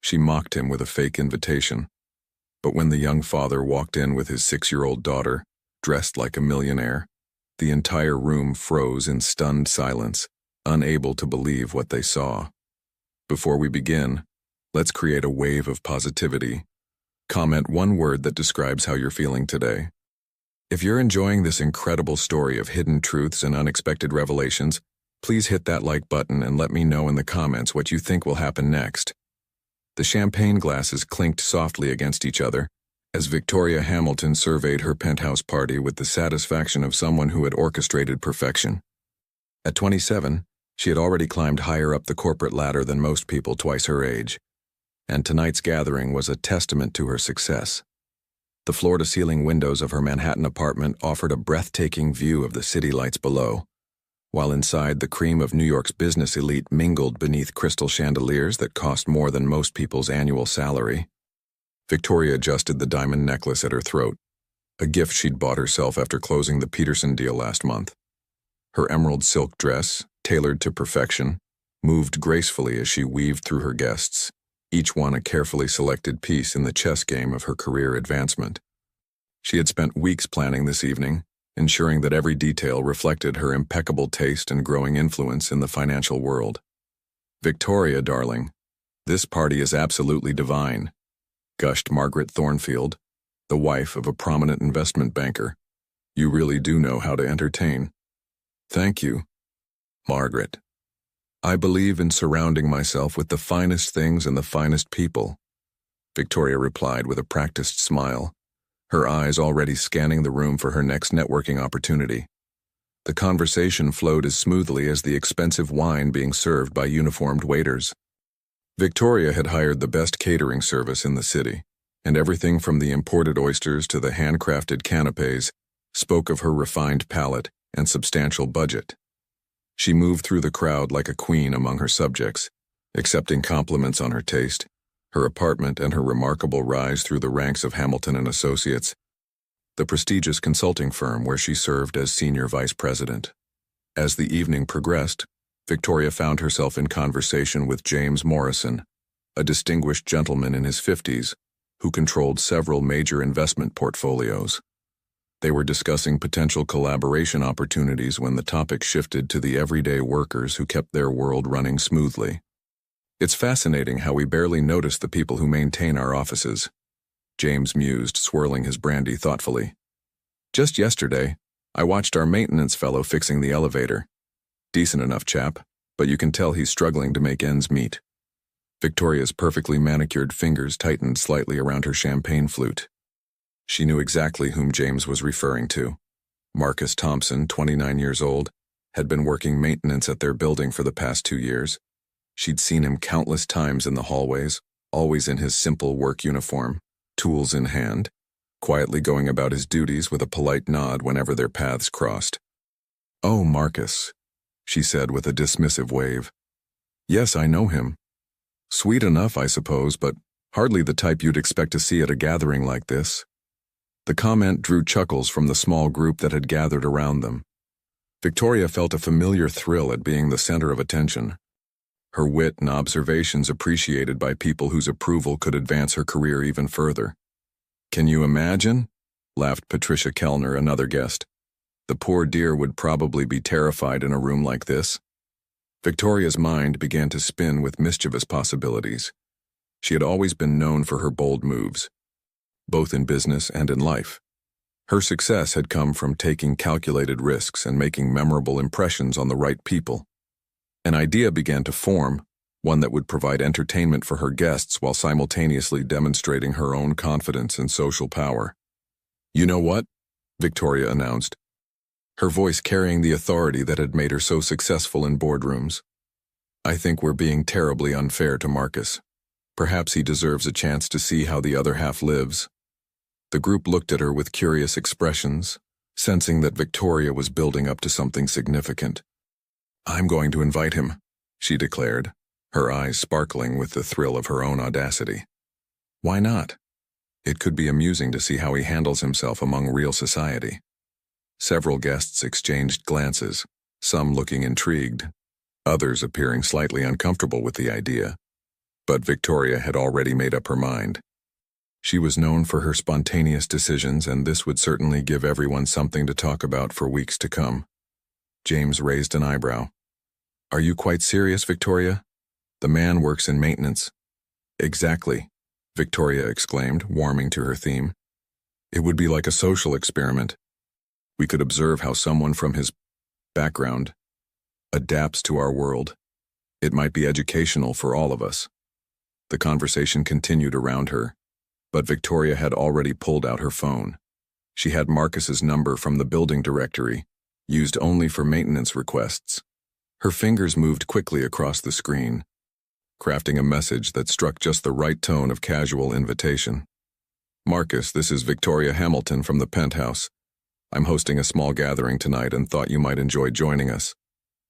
She mocked him with a fake invitation. But when the young father walked in with his 6-year-old daughter, dressed like a millionaire, the entire room froze in stunned silence, unable to believe what they saw. Before we begin, let's create a wave of positivity. Comment one word that describes how you're feeling today. If you're enjoying this incredible story of hidden truths and unexpected revelations, please hit that like button and let me know in the comments what you think will happen next. The champagne glasses clinked softly against each other as Victoria Hamilton surveyed her penthouse party with the satisfaction of someone who had orchestrated perfection. At 27, she had already climbed higher up the corporate ladder than most people twice her age, and tonight's gathering was a testament to her success. The floor-to-ceiling windows of her Manhattan apartment offered a breathtaking view of the city lights below, while inside the cream of New York's business elite mingled beneath crystal chandeliers that cost more than most people's annual salary. Victoria adjusted the diamond necklace at her throat, a gift she'd bought herself after closing the Peterson deal last month. Her emerald silk dress, tailored to perfection, moved gracefully as she weaved through her guests, each one a carefully selected piece in the chess game of her career advancement. She had spent weeks planning this evening, ensuring that every detail reflected her impeccable taste and growing influence in the financial world. "Victoria, darling, this party is absolutely divine," gushed Margaret Thornfield, the wife of a prominent investment banker. "You really do know how to entertain." "Thank you, Margaret. I believe in surrounding myself with the finest things and the finest people," Victoria replied with a practiced smile, her eyes already scanning the room for her next networking opportunity. The conversation flowed as smoothly as the expensive wine being served by uniformed waiters. Victoria had hired the best catering service in the city, and everything from the imported oysters to the handcrafted canapes spoke of her refined palate and substantial budget. She moved through the crowd like a queen among her subjects, accepting compliments on her taste, her apartment, and her remarkable rise through the ranks of Hamilton and Associates, the prestigious consulting firm where she served as senior vice president. As the evening progressed, Victoria found herself in conversation with James Morrison, a distinguished gentleman in his 50s who controlled several major investment portfolios. They were discussing potential collaboration opportunities when the topic shifted to the everyday workers who kept their world running smoothly. "It's fascinating how we barely notice the people who maintain our offices," James mused, swirling his brandy thoughtfully. "Just yesterday, I watched our maintenance fellow fixing the elevator. Decent enough chap, but you can tell he's struggling to make ends meet." Victoria's perfectly manicured fingers tightened slightly around her champagne flute. She knew exactly whom James was referring to. Marcus Thompson, 29 years old, had been working maintenance at their building for the past 2 years. She'd seen him countless times in the hallways, always in his simple work uniform, tools in hand, quietly going about his duties with a polite nod whenever their paths crossed. "Oh, Marcus," she said with a dismissive wave. "Yes, I know him. Sweet enough, I suppose, but hardly the type you'd expect to see at a gathering like this." The comment drew chuckles from the small group that had gathered around them. Victoria felt a familiar thrill at being the center of attention, her wit and observations appreciated by people whose approval could advance her career even further. "Can you imagine?" laughed Patricia Kellner, another guest. "The poor dear would probably be terrified in a room like this." Victoria's mind began to spin with mischievous possibilities. She had always been known for her bold moves, both in business and in life. Her success had come from taking calculated risks and making memorable impressions on the right people. An idea began to form, one that would provide entertainment for her guests while simultaneously demonstrating her own confidence and social power. "You know what?" Victoria announced, her voice carrying the authority that had made her so successful in boardrooms. "I think we're being terribly unfair to Marcus. Perhaps he deserves a chance to see how the other half lives." The group looked at her with curious expressions, sensing that Victoria was building up to something significant. "I'm going to invite him," she declared, her eyes sparkling with the thrill of her own audacity. "Why not? It could be amusing to see how he handles himself among real society." Several guests exchanged glances, some looking intrigued, others appearing slightly uncomfortable with the idea. But Victoria had already made up her mind. She was known for her spontaneous decisions, and this would certainly give everyone something to talk about for weeks to come. James raised an eyebrow. "Are you quite serious, Victoria? The man works in maintenance." "Exactly," Victoria exclaimed, warming to her theme. "It would be like a social experiment. We could observe how someone from his background adapts to our world. It might be educational for all of us." The conversation continued around her, but Victoria had already pulled out her phone. She had Marcus's number from the building directory, used only for maintenance requests. Her fingers moved quickly across the screen, crafting a message that struck just the right tone of casual invitation. "Marcus, this is Victoria Hamilton from the Penthouse. I'm hosting a small gathering tonight and thought you might enjoy joining us.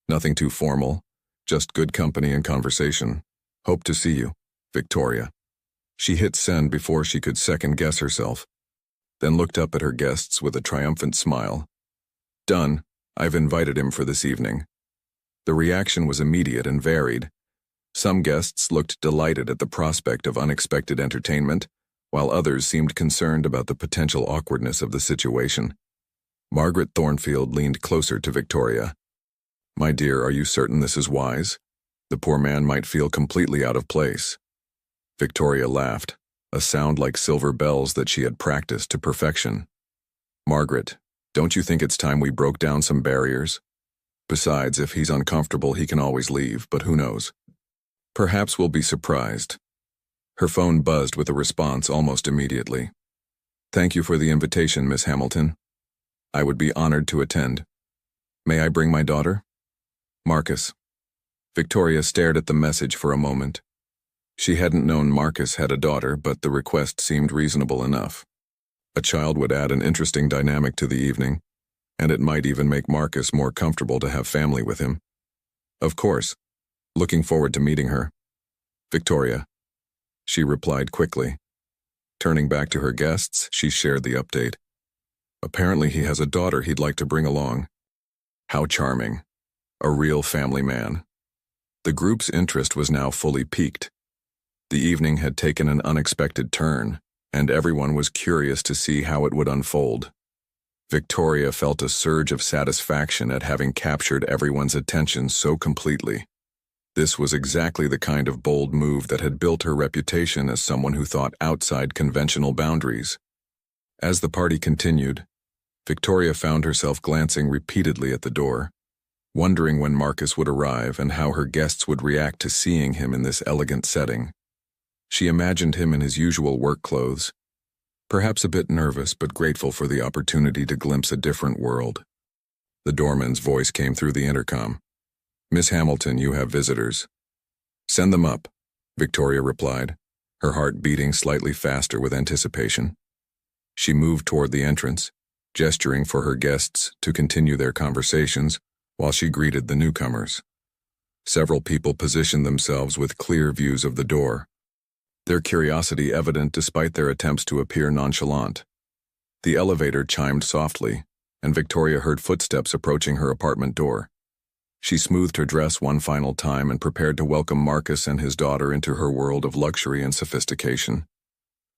Nothing too formal, just good company and conversation. Hope to see you, Victoria." She hit send before she could second-guess herself, then looked up at her guests with a triumphant smile. "Done. I've invited him for this evening." The reaction was immediate and varied. Some guests looked delighted at the prospect of unexpected entertainment, while others seemed concerned about the potential awkwardness of the situation. Margaret Thornfield leaned closer to Victoria. "My dear, are you certain this is wise? The poor man might feel completely out of place." Victoria laughed, a sound like silver bells that she had practiced to perfection. "Margaret, don't you think it's time we broke down some barriers? Besides, if he's uncomfortable, he can always leave, but who knows? Perhaps we'll be surprised." Her phone buzzed with a response almost immediately. "Thank you for the invitation, Miss Hamilton. I would be honored to attend. May I bring my daughter? Marcus." Victoria stared at the message for a moment. She hadn't known Marcus had a daughter, but the request seemed reasonable enough. A child would add an interesting dynamic to the evening, and it might even make Marcus more comfortable to have family with him. "Of course. Looking forward to meeting her, Victoria," she replied quickly. Turning back to her guests, she shared the update. "Apparently he has a daughter he'd like to bring along. How charming. A real family man." The group's interest was now fully piqued. The evening had taken an unexpected turn, and everyone was curious to see how it would unfold. Victoria felt a surge of satisfaction at having captured everyone's attention so completely. This was exactly the kind of bold move that had built her reputation as someone who thought outside conventional boundaries. As the party continued, Victoria found herself glancing repeatedly at the door, wondering when Marcus would arrive and how her guests would react to seeing him in this elegant setting. She imagined him in his usual work clothes, perhaps a bit nervous but grateful for the opportunity to glimpse a different world. The doorman's voice came through the intercom. "Miss Hamilton, you have visitors." "Send them up," Victoria replied, her heart beating slightly faster with anticipation. She moved toward the entrance, gesturing for her guests to continue their conversations while she greeted the newcomers. Several people positioned themselves with clear views of the door, their curiosity evident despite their attempts to appear nonchalant. The elevator chimed softly, and Victoria heard footsteps approaching her apartment door. She smoothed her dress one final time and prepared to welcome Marcus and his daughter into her world of luxury and sophistication.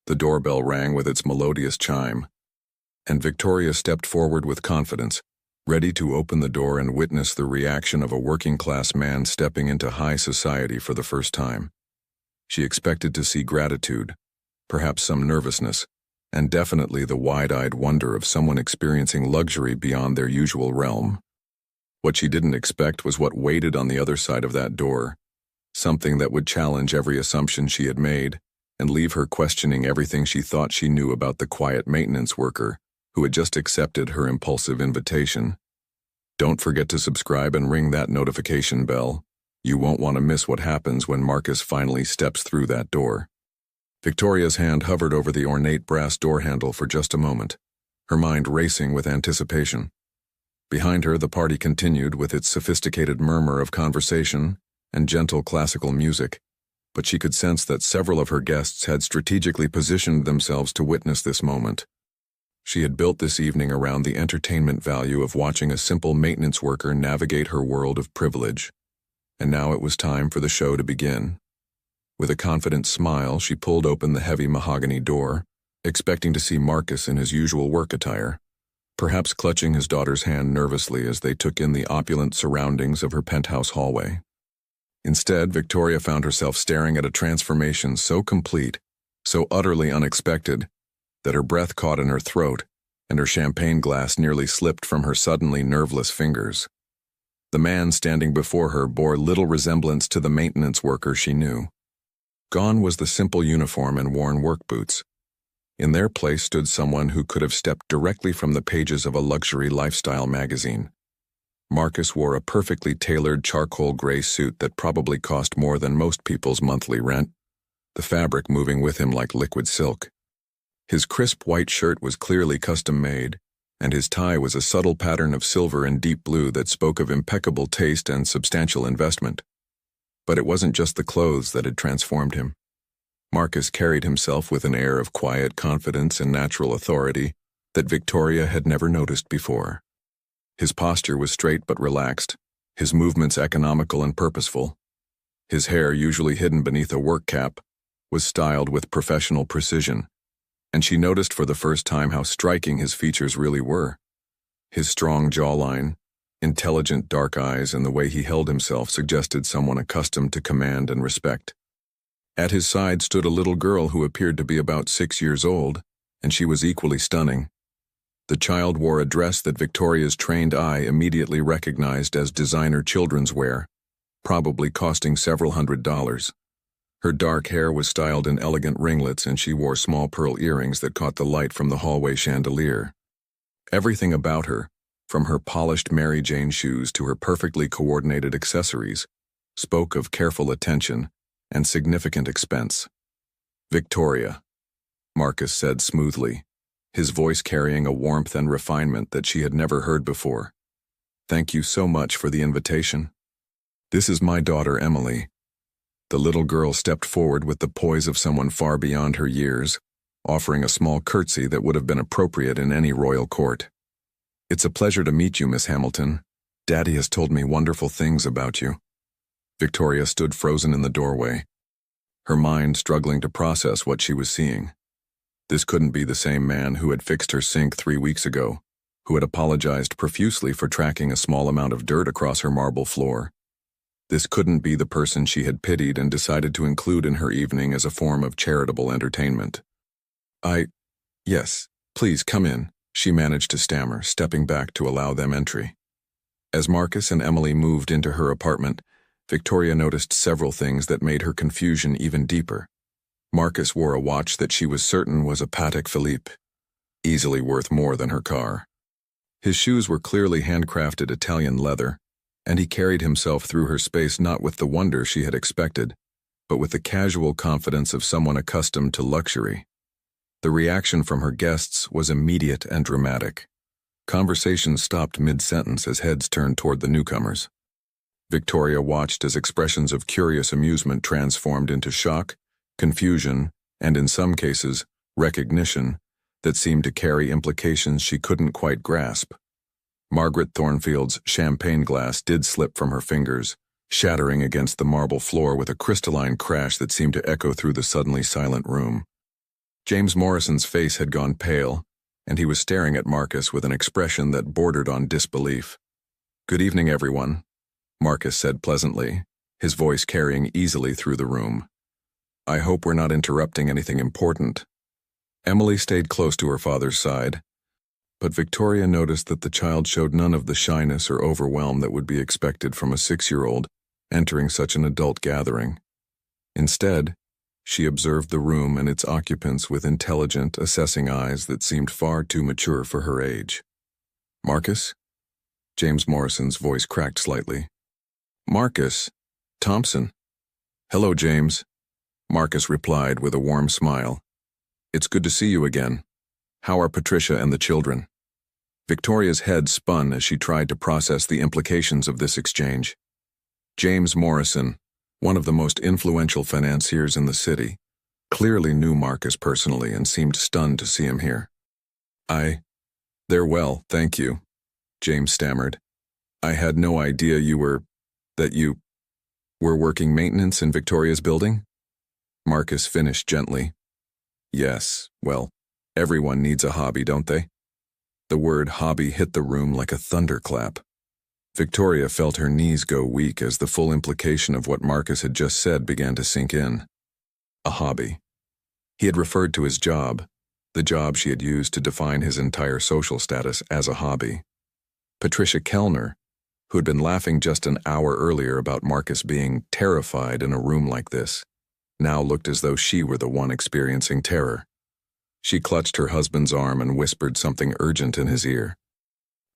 The doorbell rang with its melodious chime, and Victoria stepped forward with confidence, ready to open the door and witness the reaction of a working-class man stepping into high society for the first time. She expected to see gratitude, perhaps some nervousness, and definitely the wide-eyed wonder of someone experiencing luxury beyond their usual realm. What she didn't expect was what waited on the other side of that door, something that would challenge every assumption she had made and leave her questioning everything she thought she knew about the quiet maintenance worker who had just accepted her impulsive invitation. Don't forget to subscribe and ring that notification bell. You won't want to miss what happens when Marcus finally steps through that door. Victoria's hand hovered over the ornate brass door handle for just a moment, her mind racing with anticipation. Behind her, the party continued with its sophisticated murmur of conversation and gentle classical music, but she could sense that several of her guests had strategically positioned themselves to witness this moment. She had built this evening around the entertainment value of watching a simple maintenance worker navigate her world of privilege, and now it was time for the show to begin. With a confident smile, she pulled open the heavy mahogany door, expecting to see Marcus in his usual work attire, perhaps clutching his daughter's hand nervously as they took in the opulent surroundings of her penthouse hallway. Instead, Victoria found herself staring at a transformation so complete, so utterly unexpected, that her breath caught in her throat and her champagne glass nearly slipped from her suddenly nerveless fingers. The man standing before her bore little resemblance to the maintenance worker she knew. Gone was the simple uniform and worn work boots. In their place stood someone who could have stepped directly from the pages of a luxury lifestyle magazine. Marcus wore a perfectly tailored charcoal gray suit that probably cost more than most people's monthly rent, the fabric moving with him like liquid silk. His crisp white shirt was clearly custom-made, and his tie was a subtle pattern of silver and deep blue that spoke of impeccable taste and substantial investment. But it wasn't just the clothes that had transformed him. Marcus carried himself with an air of quiet confidence and natural authority that Victoria had never noticed before. His posture was straight but relaxed, his movements economical and purposeful. His hair, usually hidden beneath a work cap, was styled with professional precision, and she noticed for the first time how striking his features really were. His strong jawline, intelligent dark eyes, and the way he held himself suggested someone accustomed to command and respect. At his side stood a little girl who appeared to be about 6 years old, and she was equally stunning. The child wore a dress that Victoria's trained eye immediately recognized as designer children's wear, probably costing several $100s. Her dark hair was styled in elegant ringlets, and she wore small pearl earrings that caught the light from the hallway chandelier. Everything about her, from her polished Mary Jane shoes to her perfectly coordinated accessories, spoke of careful attention and significant expense. "Victoria," Marcus said smoothly, his voice carrying a warmth and refinement that she had never heard before. "Thank you so much for the invitation. This is my daughter, Emily." The little girl stepped forward with the poise of someone far beyond her years, offering a small curtsy that would have been appropriate in any royal court. "It's a pleasure to meet you, Miss Hamilton. Daddy has told me wonderful things about you." Victoria stood frozen in the doorway, her mind struggling to process what she was seeing. This couldn't be the same man who had fixed her sink 3 weeks ago, who had apologized profusely for tracking a small amount of dirt across her marble floor. This couldn't be the person she had pitied and decided to include in her evening as a form of charitable entertainment. Yes, please come in," she managed to stammer, stepping back to allow them entry. As Marcus and Emily moved into her apartment, Victoria noticed several things that made her confusion even deeper. Marcus wore a watch that she was certain was a Patek Philippe, easily worth more than her car. His shoes were clearly handcrafted Italian leather, and he carried himself through her space not with the wonder she had expected, but with the casual confidence of someone accustomed to luxury. The reaction from her guests was immediate and dramatic. Conversation stopped mid-sentence as heads turned toward the newcomers. Victoria watched as expressions of curious amusement transformed into shock, confusion, and in some cases, recognition that seemed to carry implications she couldn't quite grasp. Margaret Thornfield's champagne glass did slip from her fingers, shattering against the marble floor with a crystalline crash that seemed to echo through the suddenly silent room. James Morrison's face had gone pale, and he was staring at Marcus with an expression that bordered on disbelief. "Good evening, everyone," Marcus said pleasantly, his voice carrying easily through the room. "I hope we're not interrupting anything important." Emily stayed close to her father's side, but Victoria noticed that the child showed none of the shyness or overwhelm that would be expected from a 6-year-old entering such an adult gathering. Instead, she observed the room and its occupants with intelligent, assessing eyes that seemed far too mature for her age. "Marcus?" James Morrison's voice cracked slightly. "Marcus Thompson." "Hello, James," Marcus replied with a warm smile. "It's good to see you again. How are Patricia and the children?" Victoria's head spun as she tried to process the implications of this exchange. James Morrison, one of the most influential financiers in the city, clearly knew Marcus personally and seemed stunned to see him here. They're well, thank you," James stammered. "I had no idea that you were working maintenance in Victoria's building?" Marcus finished gently. Yes, well, everyone needs a hobby, don't they? The word hobby hit the room like a thunderclap. Victoria felt her knees go weak as the full implication of what Marcus had just said began to sink in. A hobby. He had referred to his job, the job she had used to define his entire social status, as a hobby. Patricia Kellner, who had been laughing just an hour earlier about Marcus being terrified in a room like this, now looked as though she were the one experiencing terror. She clutched her husband's arm and whispered something urgent in his ear.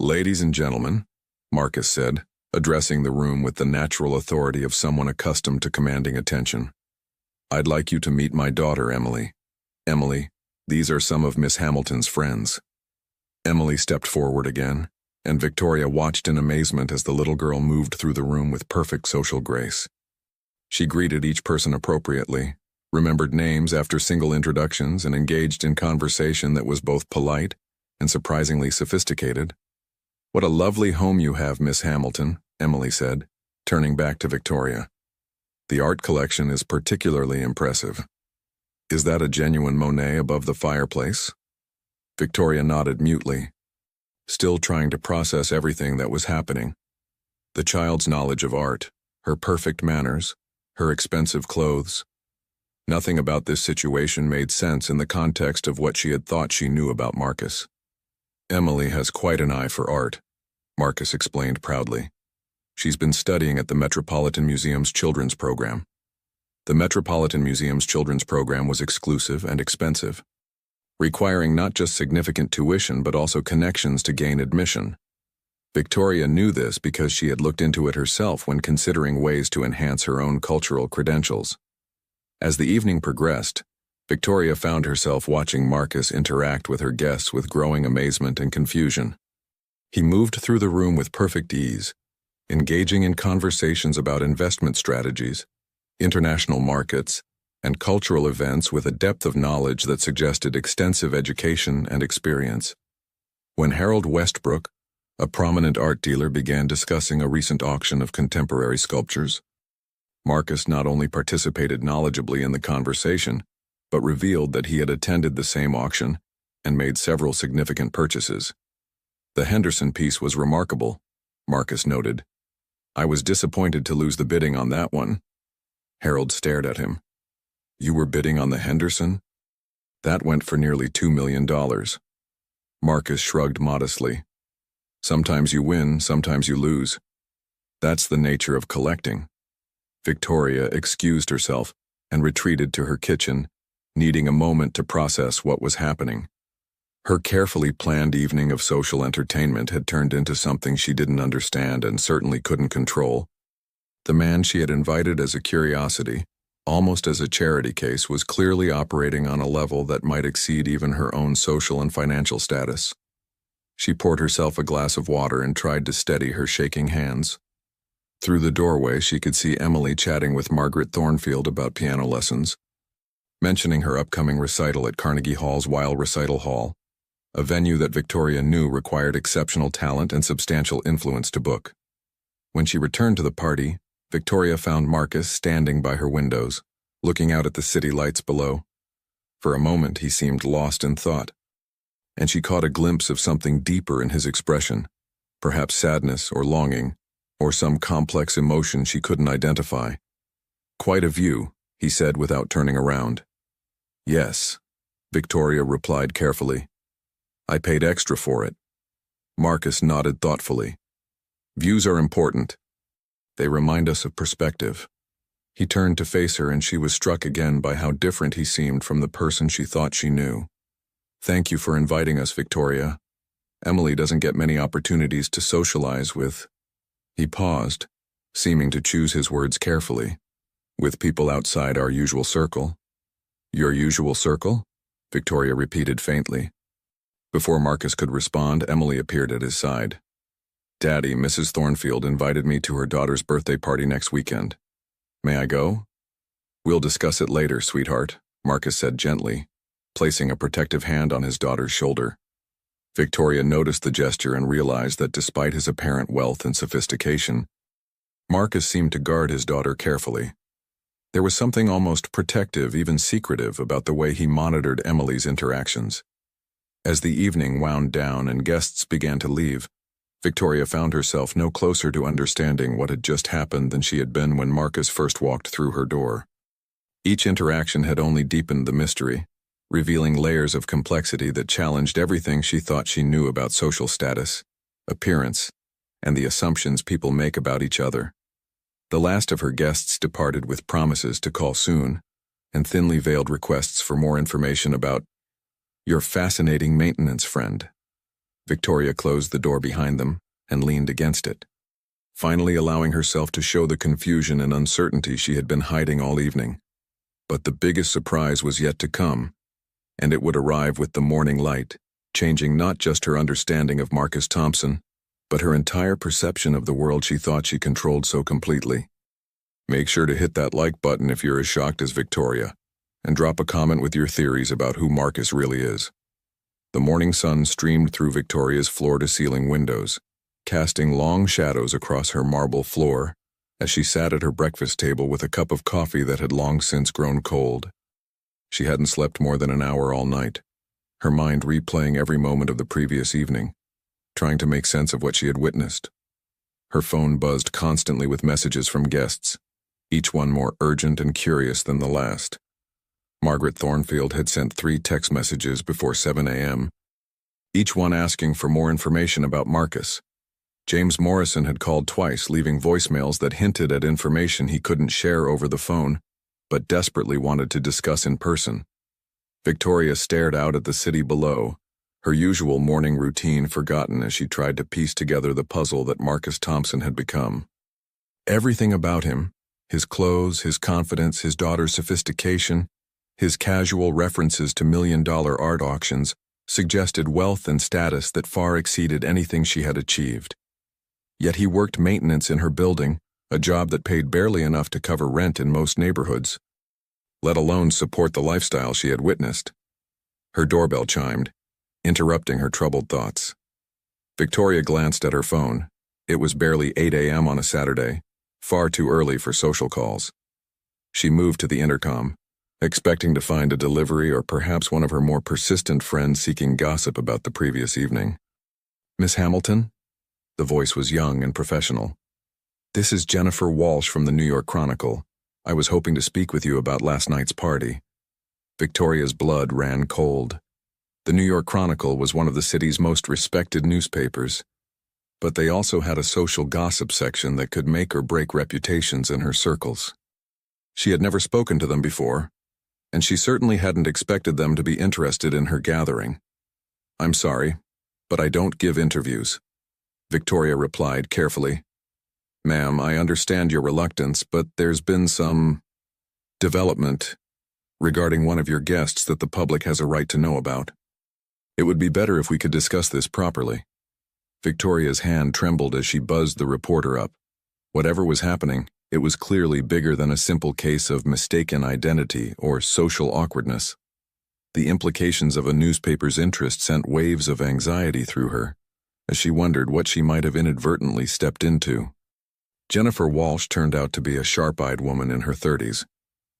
"Ladies and gentlemen," Marcus said, addressing the room with the natural authority of someone accustomed to commanding attention. "I'd like you to meet my daughter, Emily. Emily, these are some of Miss Hamilton's friends." Emily stepped forward again, and Victoria watched in amazement as the little girl moved through the room with perfect social grace. She greeted each person appropriately, remembered names after single introductions, and engaged in conversation that was both polite and surprisingly sophisticated. "What a lovely home you have, Miss Hamilton," Emily said, turning back to Victoria. "The art collection is particularly impressive. Is that a genuine Monet above the fireplace?" Victoria nodded mutely, still trying to process everything that was happening. The child's knowledge of art, her perfect manners, her expensive clothes. Nothing about this situation made sense in the context of what she had thought she knew about Marcus. "Emily has quite an eye for art," Marcus explained proudly. "She's been studying at the Metropolitan Museum's children's program." The Metropolitan Museum's children's program was exclusive and expensive, requiring not just significant tuition but also connections to gain admission. Victoria knew this because she had looked into it herself when considering ways to enhance her own cultural credentials. As the evening progressed, Victoria found herself watching Marcus interact with her guests with growing amazement and confusion. He moved through the room with perfect ease, engaging in conversations about investment strategies, international markets, and cultural events with a depth of knowledge that suggested extensive education and experience. When Harold Westbrook, a prominent art dealer, began discussing a recent auction of contemporary sculptures, Marcus not only participated knowledgeably in the conversation, but revealed that he had attended the same auction and made several significant purchases. "The Henderson piece was remarkable," Marcus noted. "I was disappointed to lose the bidding on that one." Harold stared at him. "You were bidding on the Henderson? That went for nearly $2 million. Marcus shrugged modestly. "Sometimes you win, sometimes you lose. That's the nature of collecting." Victoria excused herself and retreated to her kitchen, needing a moment to process what was happening. Her carefully planned evening of social entertainment had turned into something she didn't understand and certainly couldn't control. The man she had invited as a curiosity, almost as a charity case, was clearly operating on a level that might exceed even her own social and financial status. She poured herself a glass of water and tried to steady her shaking hands. Through the doorway, she could see Emily chatting with Margaret Thornfield about piano lessons, mentioning her upcoming recital at Carnegie Hall's Weil Recital Hall, a venue that Victoria knew required exceptional talent and substantial influence to book. When she returned to the party, Victoria found Marcus standing by her windows, looking out at the city lights below. For a moment, he seemed lost in thought, and she caught a glimpse of something deeper in his expression, perhaps sadness or longing, or some complex emotion she couldn't identify. "Quite a view," he said without turning around. "Yes," Victoria replied carefully. "I paid extra for it." Marcus nodded thoughtfully. "Views are important. They remind us of perspective." He turned to face her, and she was struck again by how different he seemed from the person she thought she knew. "Thank you for inviting us, Victoria. Emily doesn't get many opportunities to socialize with—" He paused, seeming to choose his words carefully. "With people outside our usual circle." "Your usual circle?" Victoria repeated faintly. Before Marcus could respond, Emily appeared at his side. "Daddy, Mrs. Thornfield invited me to her daughter's birthday party next weekend. May I go?" "We'll discuss it later, sweetheart," Marcus said gently, placing a protective hand on his daughter's shoulder. Victoria noticed the gesture and realized that despite his apparent wealth and sophistication, Marcus seemed to guard his daughter carefully. There was something almost protective, even secretive, about the way he monitored Emily's interactions. As the evening wound down and guests began to leave, Victoria found herself no closer to understanding what had just happened than she had been when Marcus first walked through her door. Each interaction had only deepened the mystery, revealing layers of complexity that challenged everything she thought she knew about social status, appearance, and the assumptions people make about each other. The last of her guests departed with promises to call soon, and thinly veiled requests for more information about your fascinating maintenance friend. Victoria closed the door behind them and leaned against it, finally allowing herself to show the confusion and uncertainty she had been hiding all evening. But the biggest surprise was yet to come, and it would arrive with the morning light, changing not just her understanding of Marcus Thompson, but her entire perception of the world she thought she controlled so completely. Make sure to hit that like button if you're as shocked as Victoria, and drop a comment with your theories about who Marcus really is. The morning sun streamed through Victoria's floor-to-ceiling windows, casting long shadows across her marble floor as she sat at her breakfast table with a cup of coffee that had long since grown cold. She hadn't slept more than an hour all night, her mind replaying every moment of the previous evening, trying to make sense of what she had witnessed. Her phone buzzed constantly with messages from guests, each one more urgent and curious than the last. Margaret Thornfield had sent 3 text messages before 7 a.m., each one asking for more information about Marcus. James Morrison had called twice, leaving voicemails that hinted at information he couldn't share over the phone, but desperately wanted to discuss in person. Victoria stared out at the city below, her usual morning routine forgotten as she tried to piece together the puzzle that Marcus Thompson had become. Everything about him, his clothes, his confidence, his daughter's sophistication, his casual references to million-dollar art auctions, suggested wealth and status that far exceeded anything she had achieved. Yet he worked maintenance in her building, a job that paid barely enough to cover rent in most neighborhoods, let alone support the lifestyle she had witnessed. Her doorbell chimed, interrupting her troubled thoughts. Victoria glanced at her phone. It was barely 8 a.m. on a Saturday, far too early for social calls. She moved to the intercom, expecting to find a delivery or perhaps one of her more persistent friends seeking gossip about the previous evening. "Miss Hamilton?" The voice was young and professional. "This is Jennifer Walsh from the New York Chronicle. I was hoping to speak with you about last night's party." Victoria's blood ran cold. The New York Chronicle was one of the city's most respected newspapers, but they also had a social gossip section that could make or break reputations in her circles. She had never spoken to them before, and she certainly hadn't expected them to be interested in her gathering. "I'm sorry, but I don't give interviews," Victoria replied carefully. "Ma'am, I understand your reluctance, but there's been some development regarding one of your guests that the public has a right to know about. It would be better if we could discuss this properly." Victoria's hand trembled as she buzzed the reporter up. Whatever was happening, it was clearly bigger than a simple case of mistaken identity or social awkwardness. The implications of a newspaper's interest sent waves of anxiety through her, as she wondered what she might have inadvertently stepped into. Jennifer Walsh turned out to be a sharp-eyed woman in her 30s,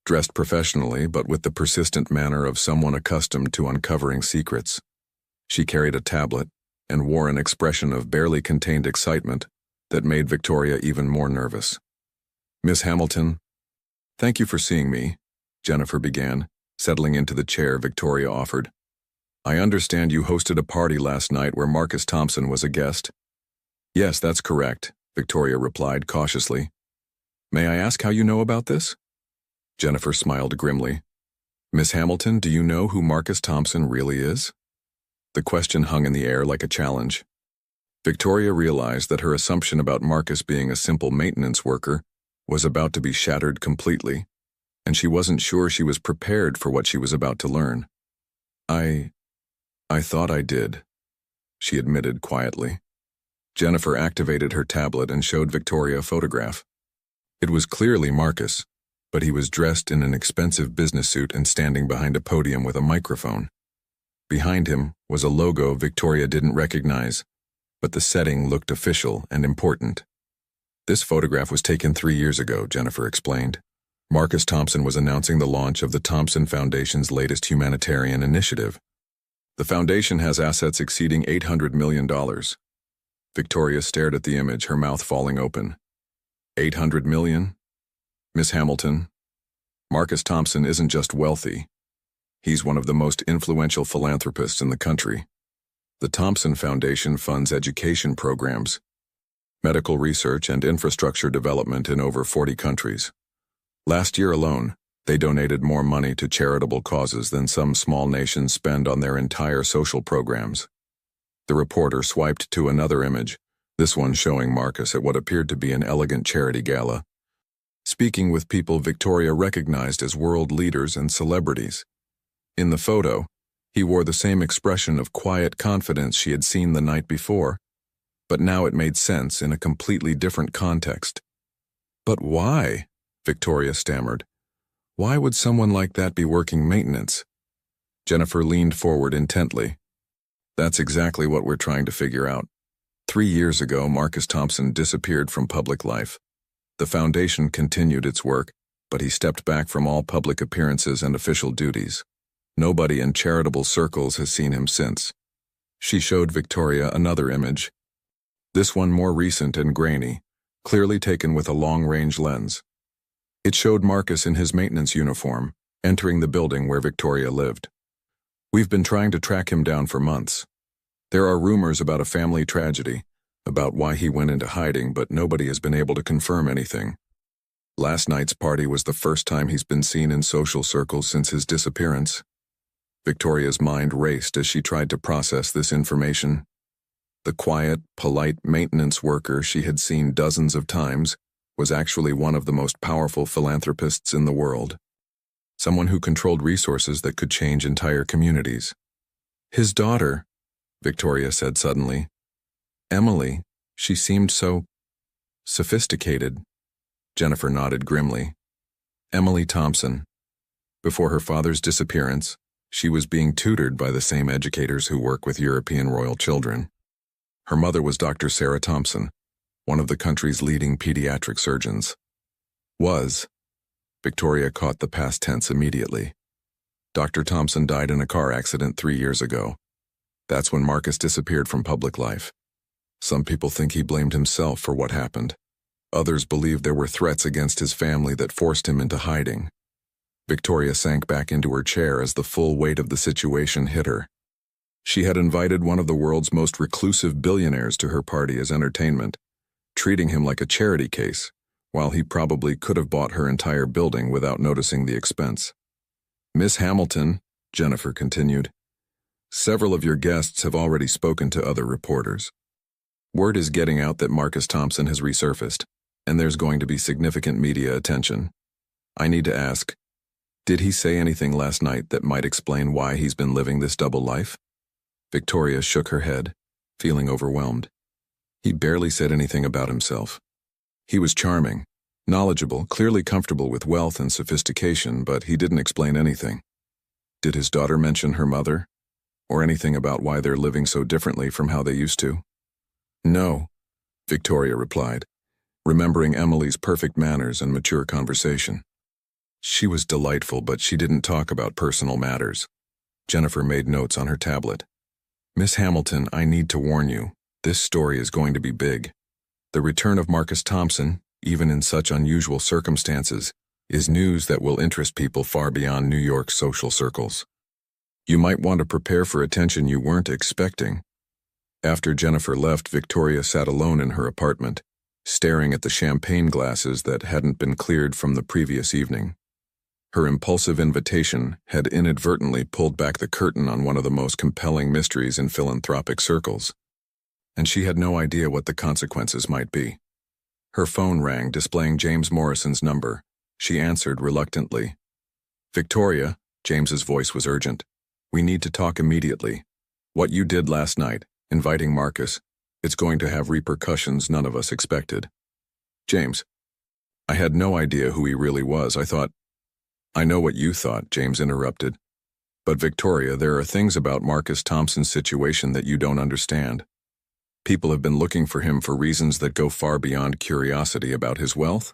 dressed professionally but with the persistent manner of someone accustomed to uncovering secrets. She carried a tablet and wore an expression of barely contained excitement that made Victoria even more nervous. "Miss Hamilton, thank you for seeing me," Jennifer began, settling into the chair Victoria offered. "I understand you hosted a party last night where Marcus Thompson was a guest." "Yes, that's correct," Victoria replied cautiously. "May I ask how you know about this?" Jennifer smiled grimly. "Miss Hamilton, do you know who Marcus Thompson really is?" The question hung in the air like a challenge. Victoria realized that her assumption about Marcus being a simple maintenance worker was about to be shattered completely, and she wasn't sure she was prepared for what she was about to learn. I thought I did," she admitted quietly. Jennifer activated her tablet and showed Victoria a photograph. It was clearly Marcus, but he was dressed in an expensive business suit and standing behind a podium with a microphone. Behind him was a logo Victoria didn't recognize, but the setting looked official and important. "This photograph was taken 3 years ago," Jennifer explained. Marcus Thompson was announcing the launch of the Thompson Foundation's latest humanitarian initiative. The foundation has assets exceeding $800 million. Victoria stared at the image, her mouth falling open. 800 million? Miss Hamilton, Marcus Thompson isn't just wealthy. He's one of the most influential philanthropists in the country. The Thompson Foundation funds education programs, medical research, and infrastructure development in over 40 countries. Last year alone, they donated more money to charitable causes than some small nations spend on their entire social programs. The reporter swiped to another image, this one showing Marcus at what appeared to be an elegant charity gala, speaking with people Victoria recognized as world leaders and celebrities. In the photo, he wore the same expression of quiet confidence she had seen the night before, but now it made sense in a completely different context. But why? Victoria stammered. Why would someone like that be working maintenance? Jennifer leaned forward intently. That's exactly what we're trying to figure out. 3 years ago, Marcus Thompson disappeared from public life. The foundation continued its work, but he stepped back from all public appearances and official duties. Nobody in charitable circles has seen him since. She showed Victoria another image. This one more recent and grainy, clearly taken with a long-range lens. It showed Marcus in his maintenance uniform, entering the building where Victoria lived. We've been trying to track him down for months. There are rumors about a family tragedy, about why he went into hiding, but nobody has been able to confirm anything. Last night's party was the first time he's been seen in social circles since his disappearance. Victoria's mind raced as she tried to process this information. The quiet, polite maintenance worker she had seen dozens of times was actually one of the most powerful philanthropists in the world. Someone who controlled resources that could change entire communities. His daughter, Victoria said suddenly. Emily, she seemed so sophisticated. Jennifer nodded grimly. Emily Thompson. Before her father's disappearance, she was being tutored by the same educators who work with European royal children. Her mother was Dr. Sarah Thompson, one of the country's leading pediatric surgeons. Was. Victoria caught the past tense immediately. Dr. Thompson died in a car accident 3 years ago. That's when Marcus disappeared from public life. Some people think he blamed himself for what happened. Others believe there were threats against his family that forced him into hiding. Victoria sank back into her chair as the full weight of the situation hit her. She had invited one of the world's most reclusive billionaires to her party as entertainment, treating him like a charity case, while he probably could have bought her entire building without noticing the expense. Miss Hamilton, Jennifer continued, several of your guests have already spoken to other reporters. Word is getting out that Marcus Thompson has resurfaced, and there's going to be significant media attention. I need to ask, did he say anything last night that might explain why he's been living this double life? Victoria shook her head, feeling overwhelmed. He barely said anything about himself. He was charming, knowledgeable, clearly comfortable with wealth and sophistication, but he didn't explain anything. Did his daughter mention her mother? Or anything about why they're living so differently from how they used to? No, Victoria replied, remembering Emily's perfect manners and mature conversation. She was delightful, but she didn't talk about personal matters. Jennifer made notes on her tablet. Miss Hamilton, I need to warn you, this story is going to be big. The return of Marcus Thompson, even in such unusual circumstances, is news that will interest people far beyond New York's social circles. You might want to prepare for attention you weren't expecting. After Jennifer left, Victoria sat alone in her apartment, staring at the champagne glasses that hadn't been cleared from the previous evening. Her impulsive invitation had inadvertently pulled back the curtain on one of the most compelling mysteries in philanthropic circles, and she had no idea what the consequences might be. Her phone rang, displaying James Morrison's number. She answered reluctantly. Victoria, James's voice was urgent. We need to talk immediately. What you did last night, inviting Marcus, it's going to have repercussions none of us expected. James, I had no idea who he really was. I know what you thought, James interrupted. But Victoria, there are things about Marcus Thompson's situation that you don't understand. People have been looking for him for reasons that go far beyond curiosity about his wealth.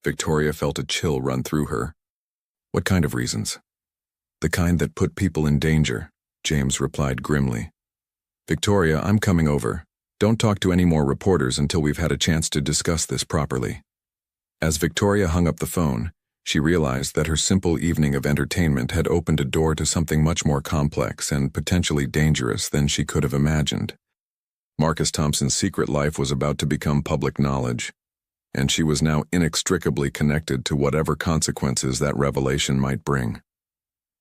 Victoria felt a chill run through her. What kind of reasons? The kind that put people in danger, James replied grimly. Victoria, I'm coming over. Don't talk to any more reporters until we've had a chance to discuss this properly. As Victoria hung up the phone, she realized that her simple evening of entertainment had opened a door to something much more complex and potentially dangerous than she could have imagined. Marcus Thompson's secret life was about to become public knowledge, and she was now inextricably connected to whatever consequences that revelation might bring.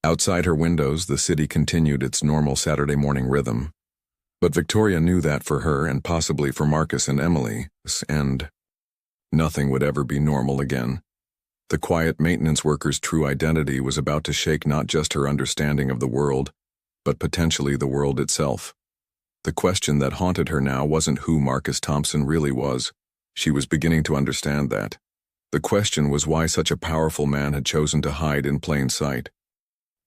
Outside her windows, the city continued its normal Saturday morning rhythm. But Victoria knew that for her, and possibly for Marcus and Emily, nothing would ever be normal again. The quiet maintenance worker's true identity was about to shake not just her understanding of the world, but potentially the world itself. The question that haunted her now wasn't who Marcus Thompson really was. She was beginning to understand that. The question was why such a powerful man had chosen to hide in plain sight,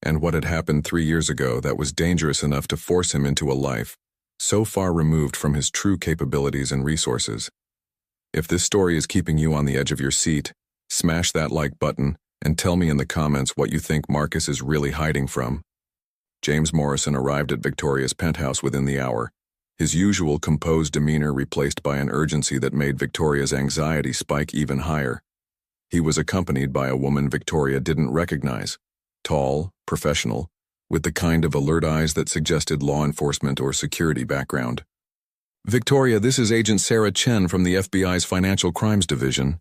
and what had happened 3 years ago that was dangerous enough to force him into a life so far removed from his true capabilities and resources. If this story is keeping you on the edge of your seat, smash that like button and tell me in the comments what you think Marcus is really hiding from. James Morrison arrived at Victoria's penthouse within the hour, his usual composed demeanor replaced by an urgency that made Victoria's anxiety spike even higher. He was accompanied by a woman Victoria didn't recognize, tall, professional, with the kind of alert eyes that suggested law enforcement or security background. Victoria, this is Agent Sarah Chen from the FBI's Financial Crimes Division,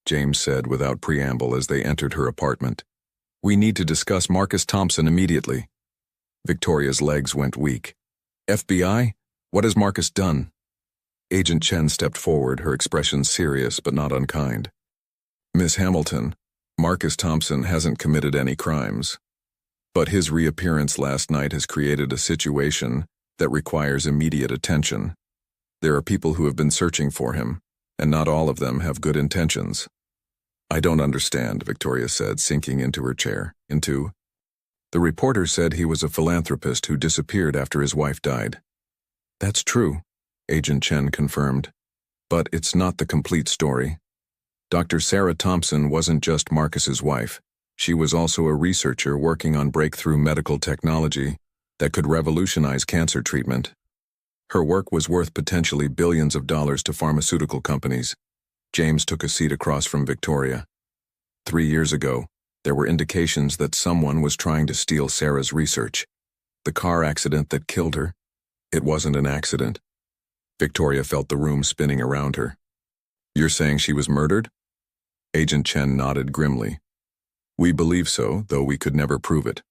James said without preamble as they entered her apartment. We need to discuss Marcus Thompson immediately. Victoria's legs went weak. FBI? What has Marcus done? Agent Chen stepped forward, her expression serious but not unkind. Miss Hamilton, Marcus Thompson hasn't committed any crimes. But his reappearance last night has created a situation that requires immediate attention. There are people who have been searching for him, and not all of them have good intentions. I don't understand, Victoria said, sinking into her chair. The reporter said he was a philanthropist who disappeared after his wife died. That's true, Agent Chen confirmed. But it's not the complete story. Dr. Sarah Thompson wasn't just Marcus's wife. She was also a researcher working on breakthrough medical technology that could revolutionize cancer treatment. Her work was worth potentially billions of dollars to pharmaceutical companies. James took a seat across from Victoria. 3 years ago, there were indications that someone was trying to steal Sarah's research. The car accident that killed her, it wasn't an accident. Victoria felt the room spinning around her. You're saying she was murdered? Agent Chen nodded grimly. We believe so, though we could never prove it.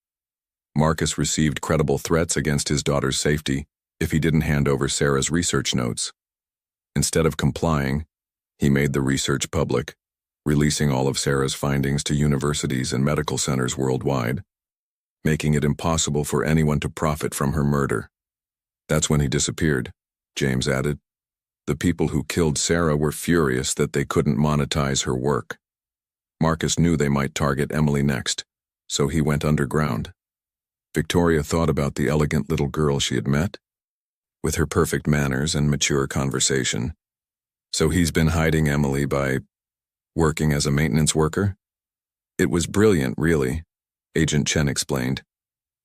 Marcus received credible threats against his daughter's safety if he didn't hand over Sarah's research notes. Instead of complying, he made the research public, releasing all of Sarah's findings to universities and medical centers worldwide, making it impossible for anyone to profit from her murder. That's when he disappeared, James added. The people who killed Sarah were furious that they couldn't monetize her work. Marcus knew they might target Emily next, so he went underground. Victoria thought about the elegant little girl she had met, with her perfect manners and mature conversation. So he's been hiding Emily by working as a maintenance worker? It was brilliant, really, Agent Chen explained.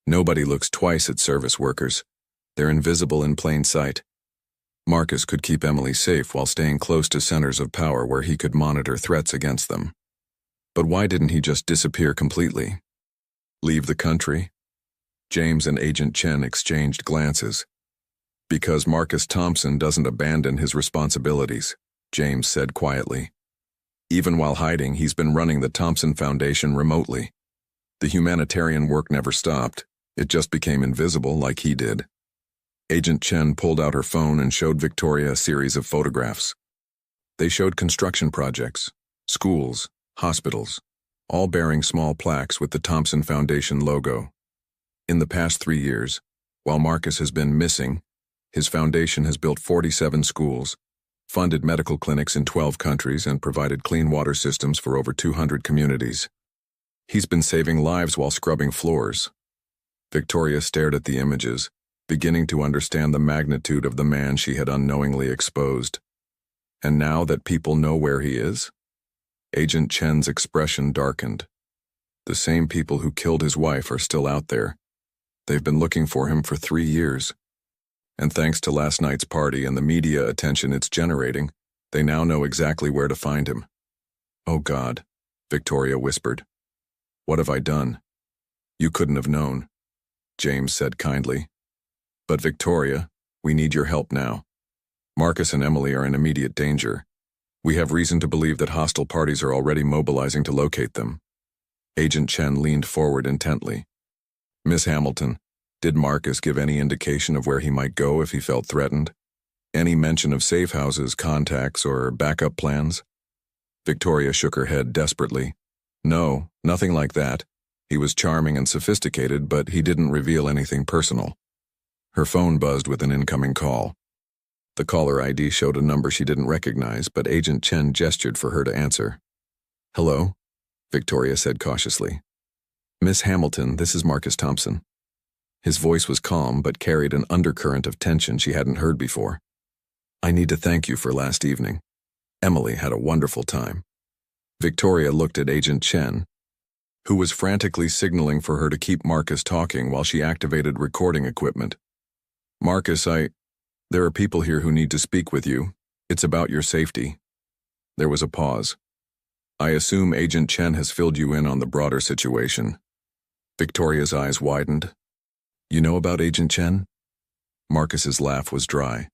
Nobody looks twice at service workers. They're invisible in plain sight. Marcus could keep Emily safe while staying close to centers of power where he could monitor threats against them. But why didn't he just disappear completely? Leave the country? James and Agent Chen exchanged glances. Because Marcus Thompson doesn't abandon his responsibilities, James said quietly. Even while hiding, he's been running the Thompson Foundation remotely. The humanitarian work never stopped. It just became invisible like he did. Agent Chen pulled out her phone and showed Victoria a series of photographs. They showed construction projects, schools, hospitals, all bearing small plaques with the Thompson Foundation logo. In the past 3 years, while Marcus has been missing, his foundation has built 47 schools, funded medical clinics in 12 countries, and provided clean water systems for over 200 communities. He's been saving lives while scrubbing floors. Victoria stared at the images, beginning to understand the magnitude of the man she had unknowingly exposed. And now that people know where he is? Agent Chen's expression darkened. The same people who killed his wife are still out there. They've been looking for him for 3 years. And thanks to last night's party and the media attention it's generating, they now know exactly where to find him. "Oh God," Victoria whispered. "What have I done?" "You couldn't have known," James said kindly. "But Victoria, we need your help now. Marcus and Emily are in immediate danger. We have reason to believe that hostile parties are already mobilizing to locate them." Agent Chen leaned forward intently. "Miss Hamilton, did Marcus give any indication of where he might go if he felt threatened? Any mention of safe houses, contacts, or backup plans?" Victoria shook her head desperately. "No, nothing like that. He was charming and sophisticated, but he didn't reveal anything personal." Her phone buzzed with an incoming call. The caller ID showed a number she didn't recognize, but Agent Chen gestured for her to answer. "Hello?" Victoria said cautiously. "Miss Hamilton, this is Marcus Thompson." His voice was calm but carried an undercurrent of tension she hadn't heard before. "I need to thank you for last evening. Emily had a wonderful time." Victoria looked at Agent Chen, who was frantically signaling for her to keep Marcus talking while she activated recording equipment. "Marcus, there are people here who need to speak with you. It's about your safety." There was a pause. "I assume Agent Chen has filled you in on the broader situation." Victoria's eyes widened. "You know about Agent Chen?" Marcus's laugh was dry.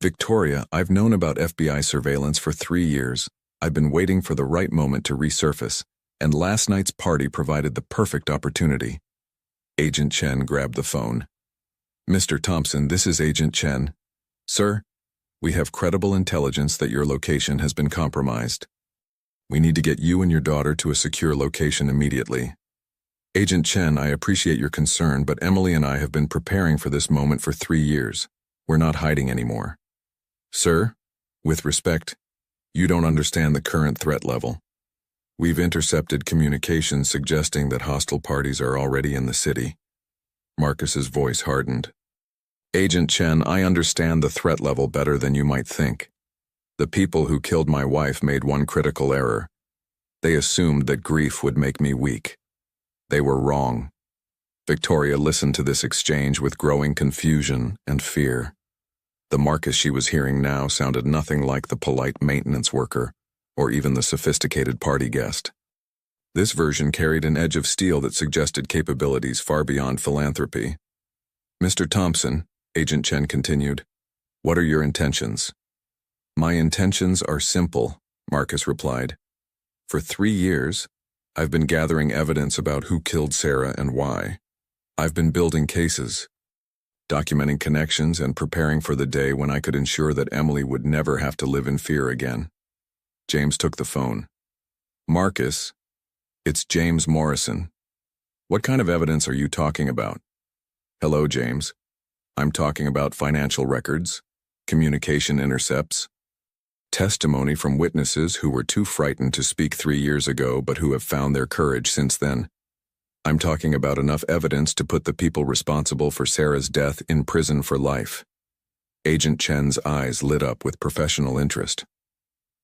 "Victoria, I've known about FBI surveillance for 3 years. I've been waiting for the right moment to resurface, and last night's party provided the perfect opportunity." Agent Chen grabbed the phone. "Mr. Thompson, this is Agent Chen. Sir, we have credible intelligence that your location has been compromised. We need to get you and your daughter to a secure location immediately. Agent Chen, I appreciate your concern, but Emily and I have been preparing for this moment for 3 years. We're not hiding anymore. Sir, with respect, you don't understand the current threat level. We've intercepted communications suggesting that hostile parties are already in the city." Marcus's voice hardened. "Agent Chen, I understand the threat level better than you might think. The people who killed my wife made one critical error. They assumed that grief would make me weak. They were wrong." Victoria listened to this exchange with growing confusion and fear. The Marcus she was hearing now sounded nothing like the polite maintenance worker or even the sophisticated party guest. This version carried an edge of steel that suggested capabilities far beyond philanthropy. "Mr. Thompson," Agent Chen continued, "what are your intentions?" "My intentions are simple," Marcus replied. "For 3 years, I've been gathering evidence about who killed Sarah and why. I've been building cases, documenting connections, and preparing for the day when I could ensure that Emily would never have to live in fear again." James took the phone. "Marcus, it's James Morrison. What kind of evidence are you talking about?" "Hello, James. I'm talking about financial records, communication intercepts, testimony from witnesses who were too frightened to speak 3 years ago but who have found their courage since then. I'm talking about enough evidence to put the people responsible for Sarah's death in prison for life." Agent Chen's eyes lit up with professional interest.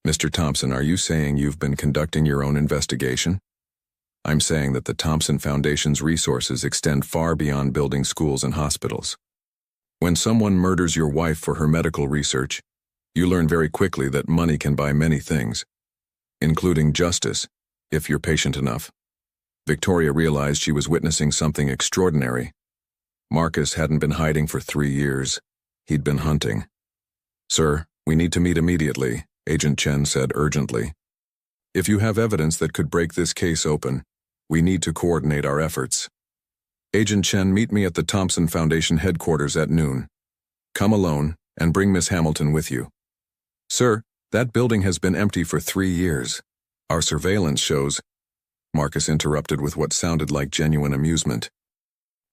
"Mr. Thompson, are you saying you've been conducting your own investigation?" "I'm saying that the Thompson Foundation's resources extend far beyond building schools and hospitals. When someone murders your wife for her medical research, you learn very quickly that money can buy many things, including justice, if you're patient enough." Victoria realized she was witnessing something extraordinary. Marcus hadn't been hiding for 3 years. He'd been hunting. "Sir, we need to meet immediately," Agent Chen said urgently. "If you have evidence that could break this case open, we need to coordinate our efforts. Agent Chen, meet me at the Thompson Foundation headquarters at noon. Come alone and bring Miss Hamilton with you." "Sir, that building has been empty for 3 years. Our surveillance shows—" Marcus interrupted with what sounded like genuine amusement.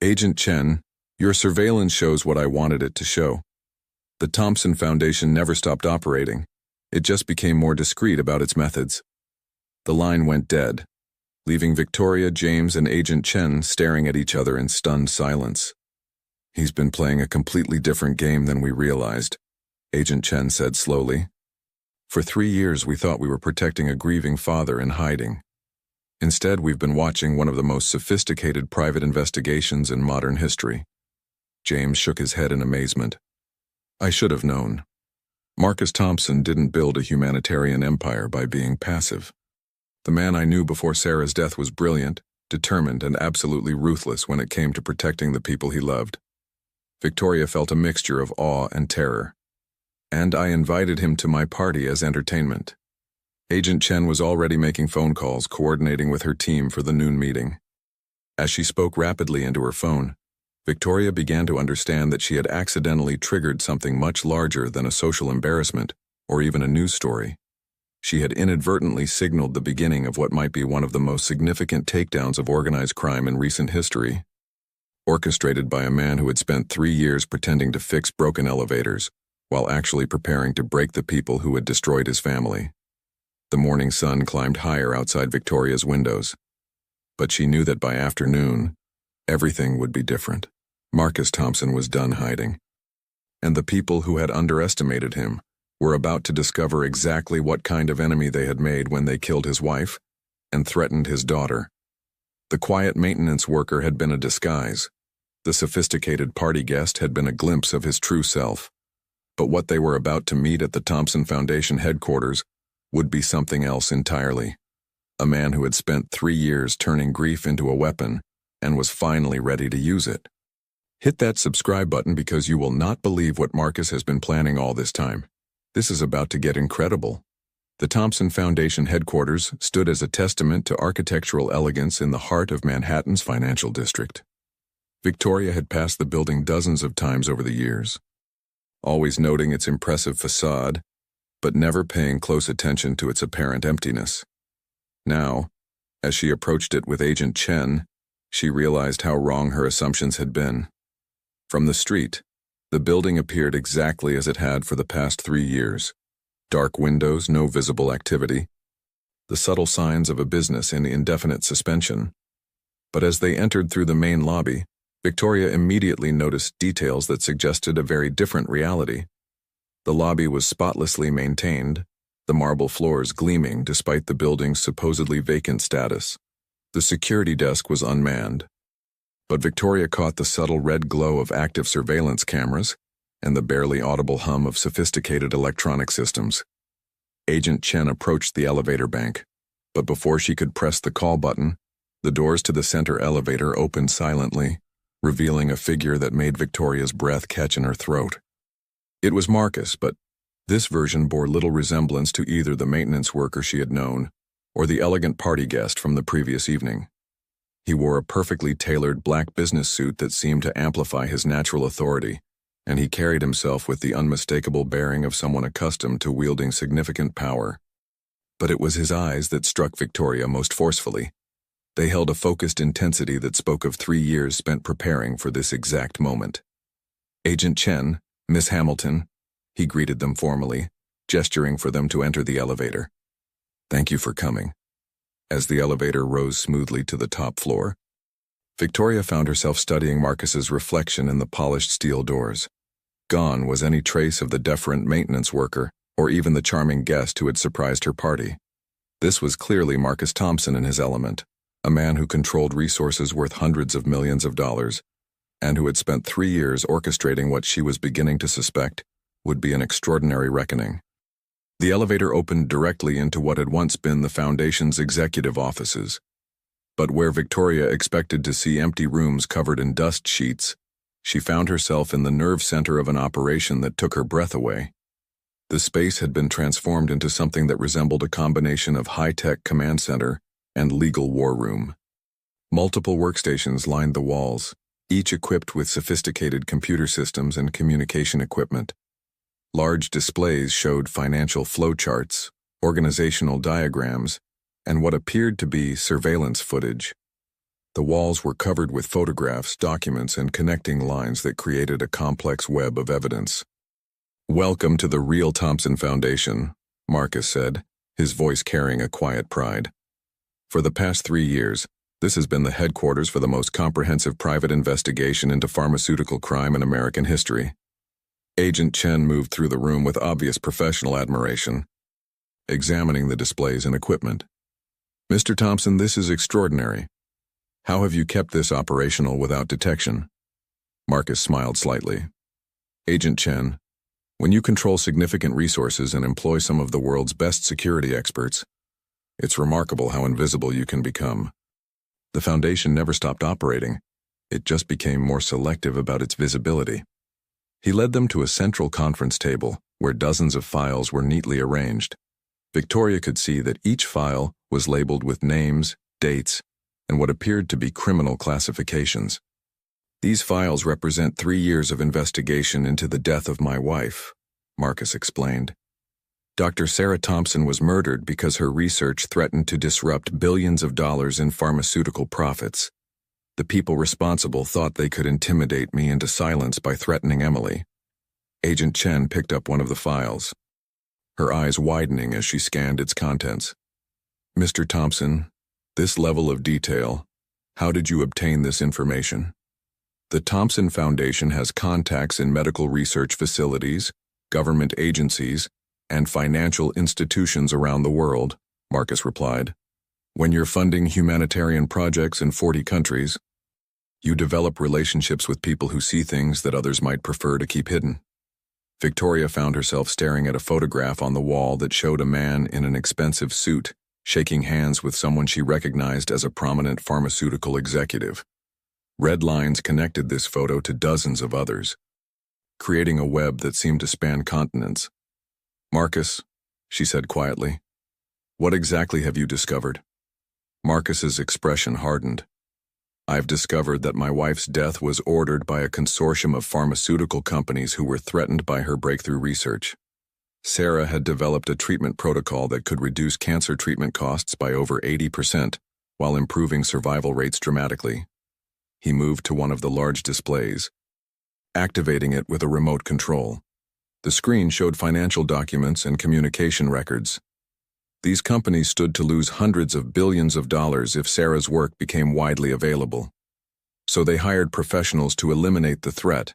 "Agent Chen, your surveillance shows what I wanted it to show. The Thompson Foundation never stopped operating. It just became more discreet about its methods." The line went dead, leaving Victoria, James, and Agent Chen staring at each other in stunned silence. "He's been playing a completely different game than we realized," Agent Chen said slowly. For 3 years, we thought we were protecting a grieving father in hiding. Instead, we've been watching one of the most sophisticated private investigations in modern history. James shook his head in amazement. I should have known. Marcus Thompson didn't build a humanitarian empire by being passive. The man I knew before Sarah's death was brilliant, determined, and absolutely ruthless when it came to protecting the people he loved. Victoria felt a mixture of awe and terror. And I invited him to my party as entertainment. Agent Chen was already making phone calls, coordinating with her team for the noon meeting. As she spoke rapidly into her phone, Victoria began to understand that she had accidentally triggered something much larger than a social embarrassment or even a news story. She had inadvertently signaled the beginning of what might be one of the most significant takedowns of organized crime in recent history. Orchestrated by a man who had spent 3 years pretending to fix broken elevators, while actually preparing to break the people who had destroyed his family. The morning sun climbed higher outside Victoria's windows. But she knew that by afternoon, everything would be different. Marcus Thompson was done hiding. And the people who had underestimated him were about to discover exactly what kind of enemy they had made when they killed his wife and threatened his daughter. The quiet maintenance worker had been a disguise. The sophisticated party guest had been a glimpse of his true self. But what they were about to meet at the Thompson Foundation headquarters would be something else entirely. A man who had spent 3 years turning grief into a weapon and was finally ready to use it. Hit that subscribe button because you will not believe what Marcus has been planning all this time. This is about to get incredible. The Thompson Foundation headquarters stood as a testament to architectural elegance in the heart of Manhattan's financial district. Victoria had passed the building dozens of times over the years, always noting its impressive facade, but never paying close attention to its apparent emptiness. Now, as she approached it with Agent Chen, she realized how wrong her assumptions had been. From the street, the building appeared exactly as it had for the past 3 years. Dark windows, no visible activity. The subtle signs of a business in indefinite suspension. But as they entered through the main lobby, Victoria immediately noticed details that suggested a very different reality. The lobby was spotlessly maintained, the marble floors gleaming despite the building's supposedly vacant status. The security desk was unmanned. But Victoria caught the subtle red glow of active surveillance cameras and the barely audible hum of sophisticated electronic systems. Agent Chen approached the elevator bank, but before she could press the call button, the doors to the center elevator opened silently, revealing a figure that made Victoria's breath catch in her throat. It was Marcus, but this version bore little resemblance to either the maintenance worker she had known or the elegant party guest from the previous evening. He wore a perfectly tailored black business suit that seemed to amplify his natural authority, and he carried himself with the unmistakable bearing of someone accustomed to wielding significant power. But it was his eyes that struck Victoria most forcefully. They held a focused intensity that spoke of 3 years spent preparing for this exact moment. Agent Chen, Miss Hamilton, he greeted them formally, gesturing for them to enter the elevator. Thank you for coming. As the elevator rose smoothly to the top floor, Victoria found herself studying Marcus's reflection in the polished steel doors. Gone was any trace of the deferent maintenance worker or even the charming guest who had surprised her party. This was clearly Marcus Thompson in his element, a man who controlled resources worth hundreds of millions of dollars, and who had spent 3 years orchestrating what she was beginning to suspect would be an extraordinary reckoning. The elevator opened directly into what had once been the Foundation's executive offices. But where Victoria expected to see empty rooms covered in dust sheets, she found herself in the nerve center of an operation that took her breath away. The space had been transformed into something that resembled a combination of high-tech command center and legal war room. Multiple workstations lined the walls, each equipped with sophisticated computer systems and communication equipment. Large displays showed financial flowcharts, organizational diagrams, and what appeared to be surveillance footage. The walls were covered with photographs, documents, and connecting lines that created a complex web of evidence. Welcome to the real Thompson Foundation, Marcus said, his voice carrying a quiet pride. For the past 3 years, this has been the headquarters for the most comprehensive private investigation into pharmaceutical crime in American history. Agent Chen moved through the room with obvious professional admiration. examining the displays and equipment. "Mr. Thompson, this is extraordinary. How have you kept this operational without detection?" Marcus smiled slightly. "Agent Chen, when you control significant resources and employ some of the world's best security experts, it's remarkable how invisible you can become. The Foundation never stopped operating. It just became more selective about its visibility." He led them to a central conference table where dozens of files were neatly arranged. Victoria could see that each file was labeled with names, dates, and what appeared to be criminal classifications. "These files represent 3 years of investigation into the death of my wife," Marcus explained. "Dr. Sarah Thompson was murdered because her research threatened to disrupt billions of dollars in pharmaceutical profits. The people responsible thought they could intimidate me into silence by threatening Emily." Agent Chen picked up one of the files, her eyes widening as she scanned its contents. "Mr. Thompson, this level of detail, how did you obtain this information?" "The Thompson Foundation has contacts in medical research facilities, government agencies, and financial institutions around the world," Marcus replied. "When you're funding humanitarian projects in 40 countries, you develop relationships with people who see things that others might prefer to keep hidden." Victoria found herself staring at a photograph on the wall that showed a man in an expensive suit shaking hands with someone she recognized as a prominent pharmaceutical executive. Red lines connected this photo to dozens of others, creating a web that seemed to span continents. "Marcus," she said quietly, "what exactly have you discovered?" Marcus's expression hardened. "I've discovered that my wife's death was ordered by a consortium of pharmaceutical companies who were threatened by her breakthrough research. Sarah had developed a treatment protocol that could reduce cancer treatment costs by over 80%, while improving survival rates dramatically." He moved to one of the large displays, activating it with a remote control. The screen showed financial documents and communication records. These companies stood to lose hundreds of billions of dollars if Sarah's work became widely available. So they hired professionals to eliminate the threat,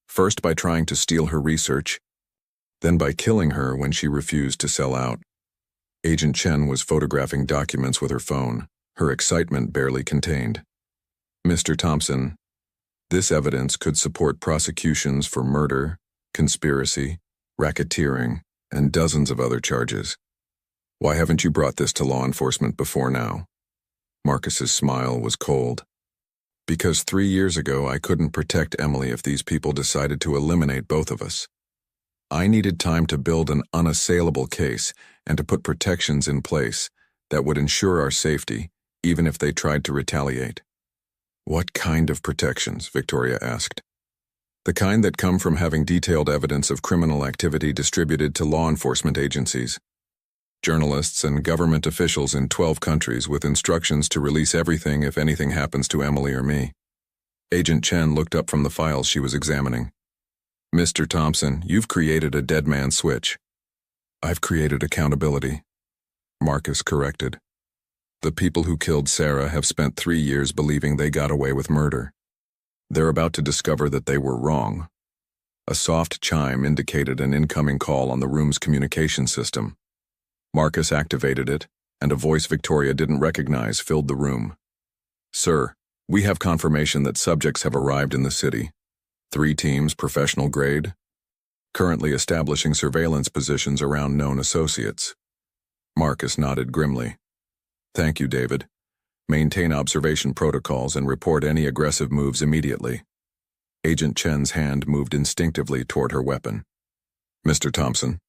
first by trying to steal her research, then by killing her when she refused to sell out. Agent Chen was photographing documents with her phone, her excitement barely contained. "Mr. Thompson, this evidence could support prosecutions for murder, conspiracy, racketeering, and dozens of other charges. Why haven't you brought this to law enforcement before now?" Marcus's smile was cold. "Because 3 years ago I couldn't protect Emily if these people decided to eliminate both of us. I needed time to build an unassailable case and to put protections in place that would ensure our safety, even if they tried to retaliate." "What kind of protections?" Victoria asked. "The kind that come from having detailed evidence of criminal activity distributed to law enforcement agencies, journalists and government officials in 12 countries with instructions to release everything if anything happens to Emily or me." Agent Chen looked up from the files she was examining. "Mr. Thompson, you've created a dead man switch." "I've created accountability," Marcus corrected. "The people who killed Sarah have spent 3 years believing they got away with murder. They're about to discover that they were wrong." A soft chime indicated an incoming call on the room's communication system. Marcus activated it, and a voice Victoria didn't recognize filled the room. "Sir, we have confirmation that subjects have arrived in the city. 3 teams, professional grade, currently establishing surveillance positions around known associates." Marcus nodded grimly. "Thank you, David. Maintain observation protocols and report any aggressive moves immediately." Agent Chen's hand moved instinctively toward her weapon. "Mr. Thompson,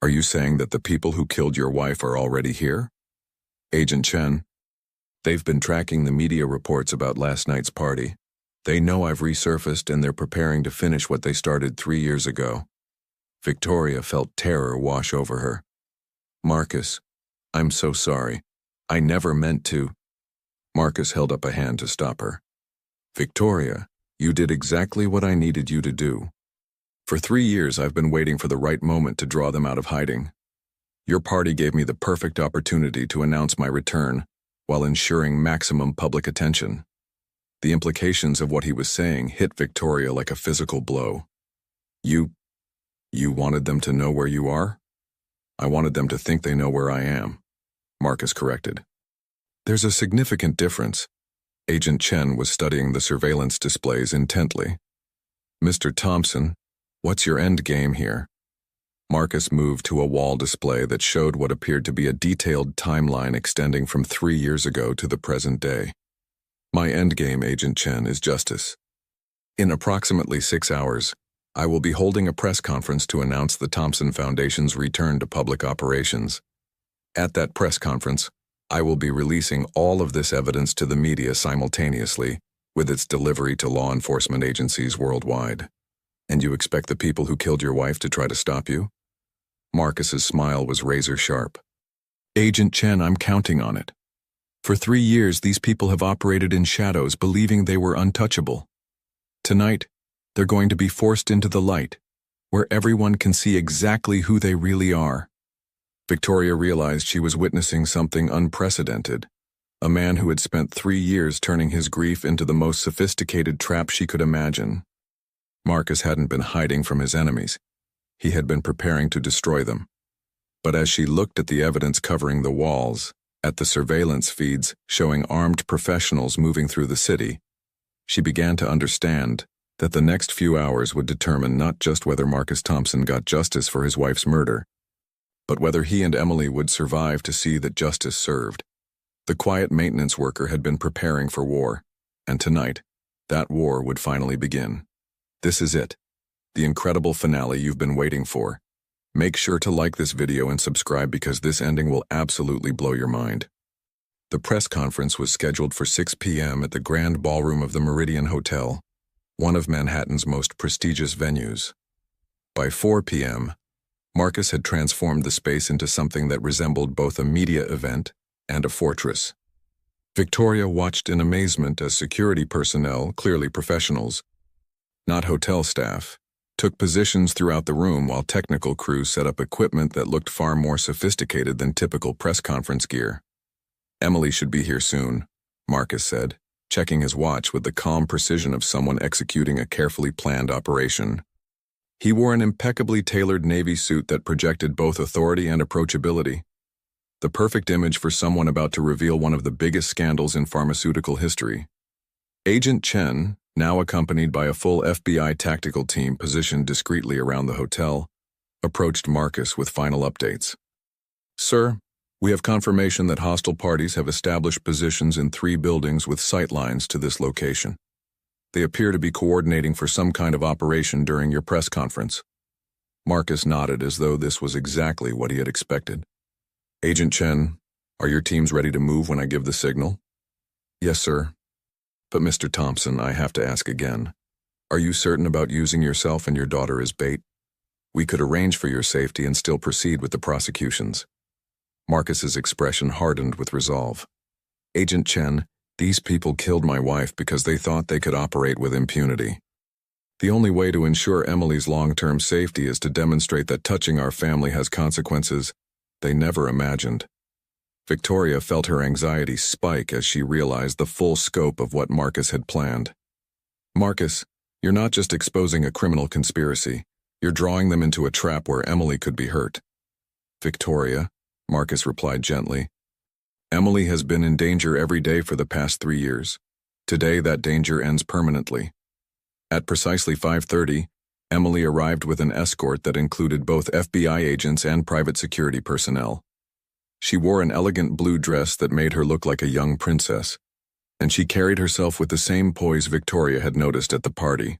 are you saying that the people who killed your wife are already here?" Agent Chen, "They've been tracking the media reports about last night's party. They know I've resurfaced and they're preparing to finish what they started 3 years ago." Victoria felt terror wash over her. "Marcus, I'm so sorry. I never meant to." Marcus held up a hand to stop her. "Victoria, you did exactly what I needed you to do. For 3 years I've been waiting for the right moment to draw them out of hiding. Your party gave me the perfect opportunity to announce my return while ensuring maximum public attention." The implications of what he was saying hit Victoria like a physical blow. You wanted them to know where you are?" I wanted them to think they know where I am, Marcus corrected. There's a significant difference. Agent Chen was studying the surveillance displays intently. Mr. Thompson, what's your end game here? Marcus moved to a wall display that showed what appeared to be a detailed timeline extending from 3 years ago to the present day. My end game, Agent Chen, is justice. In approximately 6 hours, I will be holding a press conference to announce the Thompson Foundation's return to public operations. At that press conference, I will be releasing all of this evidence to the media simultaneously, with its delivery to law enforcement agencies worldwide. And you expect the people who killed your wife to try to stop you? Marcus's smile was razor sharp. Agent Chen, I'm counting on it. For 3 years, these people have operated in shadows, believing they were untouchable. Tonight, they're going to be forced into the light, where everyone can see exactly who they really are. Victoria realized she was witnessing something unprecedented. A man who had spent 3 years turning his grief into the most sophisticated trap she could imagine. Marcus hadn't been hiding from his enemies. He had been preparing to destroy them. But as she looked at the evidence covering the walls, at the surveillance feeds showing armed professionals moving through the city, she began to understand that the next few hours would determine not just whether Marcus Thompson got justice for his wife's murder, but whether he and Emily would survive to see that justice served. The quiet maintenance worker had been preparing for war, and tonight, that war would finally begin. This is it, the incredible finale you've been waiting for. Make sure to like this video and subscribe because this ending will absolutely blow your mind. The press conference was scheduled for 6 p.m. at the Grand Ballroom of the Meridian Hotel, one of Manhattan's most prestigious venues. By 4 p.m., Marcus had transformed the space into something that resembled both a media event and a fortress. Victoria watched in amazement as security personnel, clearly professionals, not hotel staff, took positions throughout the room while technical crews set up equipment that looked far more sophisticated than typical press conference gear. Emily should be here soon, Marcus said, checking his watch with the calm precision of someone executing a carefully planned operation. He wore an impeccably tailored navy suit that projected both authority and approachability. The perfect image for someone about to reveal one of the biggest scandals in pharmaceutical history. Agent Chen, now accompanied by a full FBI tactical team positioned discreetly around the hotel, approached Marcus with final updates. Sir, we have confirmation that hostile parties have established positions in 3 buildings with sightlines to this location. They appear to be coordinating for some kind of operation during your press conference. Marcus nodded as though this was exactly what he had expected. Agent Chen, are your teams ready to move when I give the signal? Yes, sir. But Mr. Thompson, I have to ask again. Are you certain about using yourself and your daughter as bait? We could arrange for your safety and still proceed with the prosecutions. Marcus's expression hardened with resolve. Agent Chen, these people killed my wife because they thought they could operate with impunity. The only way to ensure Emily's long-term safety is to demonstrate that touching our family has consequences they never imagined. Victoria felt her anxiety spike as she realized the full scope of what Marcus had planned. Marcus, you're not just exposing a criminal conspiracy, you're drawing them into a trap where Emily could be hurt. Victoria, Marcus replied gently, Emily has been in danger every day for the past 3 years. Today that danger ends permanently. At precisely 5:30, Emily arrived with an escort that included both FBI agents and private security personnel. She wore an elegant blue dress that made her look like a young princess, and she carried herself with the same poise Victoria had noticed at the party.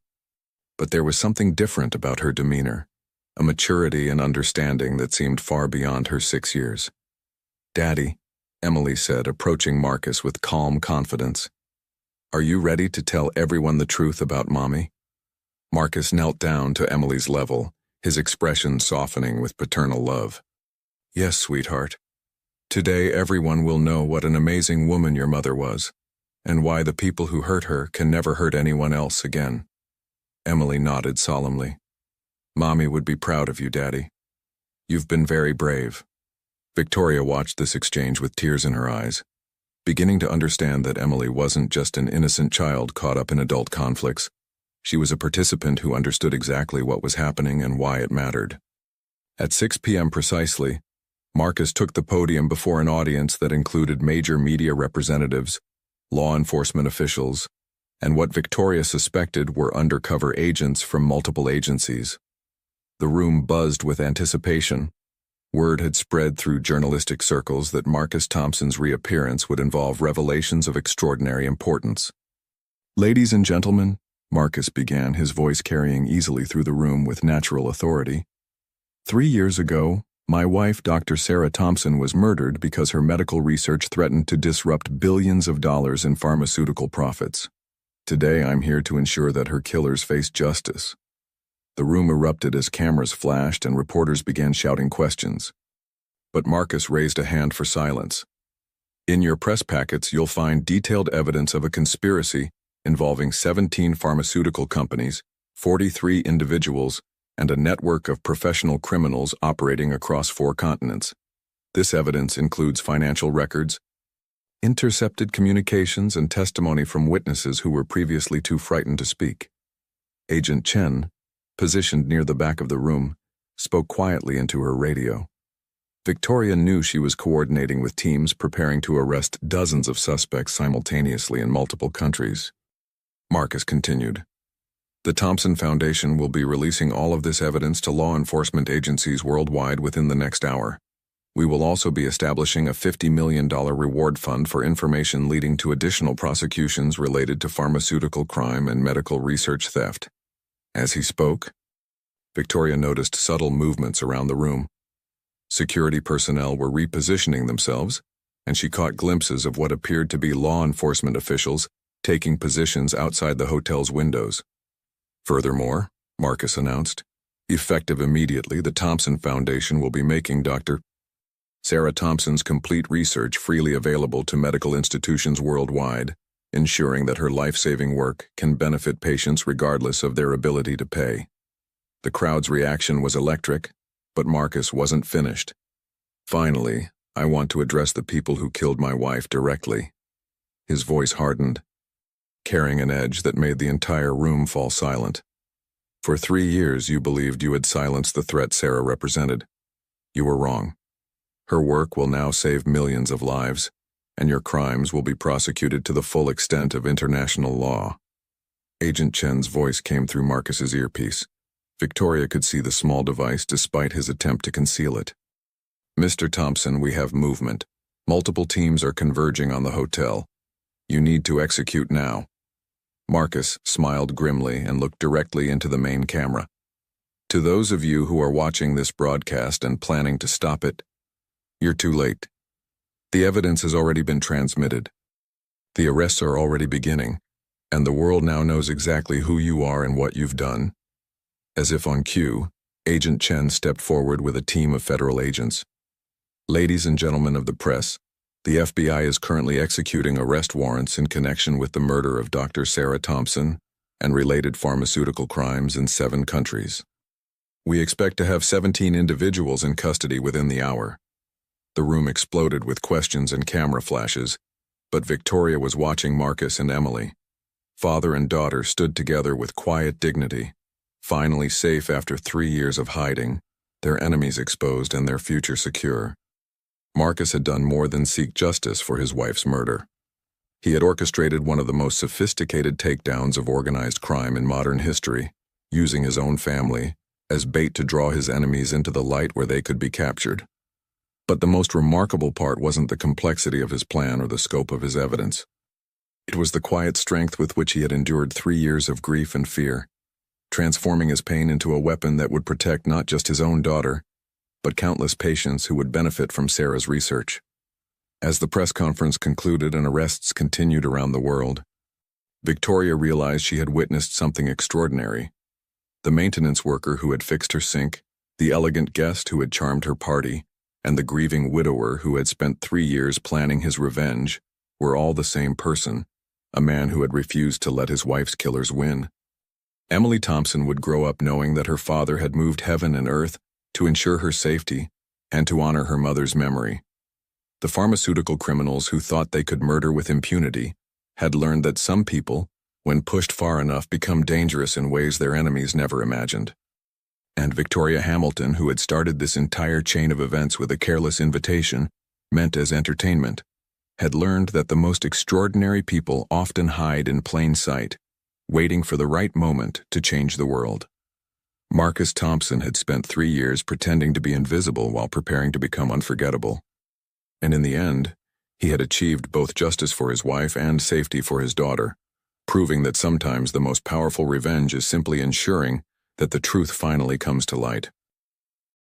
But there was something different about her demeanor, a maturity and understanding that seemed far beyond her 6 years. Daddy, Emily said, approaching Marcus with calm confidence. Are you ready to tell everyone the truth about Mommy? Marcus knelt down to Emily's level, his expression softening with paternal love. Yes, sweetheart. Today everyone will know what an amazing woman your mother was, and why the people who hurt her can never hurt anyone else again. Emily nodded solemnly. Mommy would be proud of you, Daddy. You've been very brave. Victoria watched this exchange with tears in her eyes, beginning to understand that Emily wasn't just an innocent child caught up in adult conflicts. She was a participant who understood exactly what was happening and why it mattered. At 6 p.m. precisely, Marcus took the podium before an audience that included major media representatives, law enforcement officials, and what Victoria suspected were undercover agents from multiple agencies. The room buzzed with anticipation. Word had spread through journalistic circles that Marcus Thompson's reappearance would involve revelations of extraordinary importance. "Ladies and gentlemen," Marcus began, his voice carrying easily through the room with natural authority. "3 years ago, my wife, Dr. Sarah Thompson, was murdered because her medical research threatened to disrupt billions of dollars in pharmaceutical profits. Today, I'm here to ensure that her killers face justice." The room erupted as cameras flashed and reporters began shouting questions. But Marcus raised a hand for silence. "In your press packets, you'll find detailed evidence of a conspiracy involving 17 pharmaceutical companies, 43 individuals, and a network of professional criminals operating across 4 continents. This evidence includes financial records, intercepted communications, and testimony from witnesses who were previously too frightened to speak." Agent Chen, positioned near the back of the room, spoke quietly into her radio. Victoria knew she was coordinating with teams preparing to arrest dozens of suspects simultaneously in multiple countries. Marcus continued, "The Thompson Foundation will be releasing all of this evidence to law enforcement agencies worldwide within the next hour. We will also be establishing a $50 million reward fund for information leading to additional prosecutions related to pharmaceutical crime and medical research theft." As he spoke, Victoria noticed subtle movements around the room. Security personnel were repositioning themselves, and she caught glimpses of what appeared to be law enforcement officials taking positions outside the hotel's windows. Furthermore, Marcus announced, effective immediately, the Thompson Foundation will be making Dr. Sarah Thompson's complete research freely available to medical institutions worldwide, ensuring that her life-saving work can benefit patients regardless of their ability to pay. The crowd's reaction was electric, but Marcus wasn't finished. "Finally, I want to address the people who killed my wife directly." His voice hardened, carrying an edge that made the entire room fall silent. "For 3 years you believed you had silenced the threat Sarah represented. You were wrong. Her work will now save millions of lives, and your crimes will be prosecuted to the full extent of international law." Agent Chen's voice came through Marcus's earpiece. Victoria could see the small device despite his attempt to conceal it. "Mr. Thompson, we have movement. Multiple teams are converging on the hotel. You need to execute now." Marcus smiled grimly and looked directly into the main camera. "To those of you who are watching this broadcast and planning to stop it, you're too late. The evidence has already been transmitted. The arrests are already beginning, and the world now knows exactly who you are and what you've done." As if on cue, Agent Chen stepped forward with a team of federal agents. "Ladies and gentlemen of the press, the FBI is currently executing arrest warrants in connection with the murder of Dr. Sarah Thompson and related pharmaceutical crimes in 7 countries. We expect to have 17 individuals in custody within the hour." The room exploded with questions and camera flashes, but Victoria was watching Marcus and Emily. Father and daughter stood together with quiet dignity, finally safe after 3 years of hiding, their enemies exposed and their future secure. Marcus had done more than seek justice for his wife's murder. He had orchestrated one of the most sophisticated takedowns of organized crime in modern history, using his own family as bait to draw his enemies into the light where they could be captured. But the most remarkable part wasn't the complexity of his plan or the scope of his evidence. It was the quiet strength with which he had endured 3 years of grief and fear, transforming his pain into a weapon that would protect not just his own daughter, but countless patients who would benefit from Sarah's research. As the press conference concluded and arrests continued around the world, Victoria realized she had witnessed something extraordinary. The maintenance worker who had fixed her sink, the elegant guest who had charmed her party, and the grieving widower who had spent 3 years planning his revenge were all the same person, a man who had refused to let his wife's killers win. Emily Thompson would grow up knowing that her father had moved heaven and earth to ensure her safety and to honor her mother's memory. The pharmaceutical criminals who thought they could murder with impunity had learned that some people, when pushed far enough, become dangerous in ways their enemies never imagined. And Victoria Hamilton, who had started this entire chain of events with a careless invitation, meant as entertainment, had learned that the most extraordinary people often hide in plain sight, waiting for the right moment to change the world. Marcus Thompson had spent 3 years pretending to be invisible while preparing to become unforgettable. And in the end, he had achieved both justice for his wife and safety for his daughter, proving that sometimes the most powerful revenge is simply ensuring that the truth finally comes to light.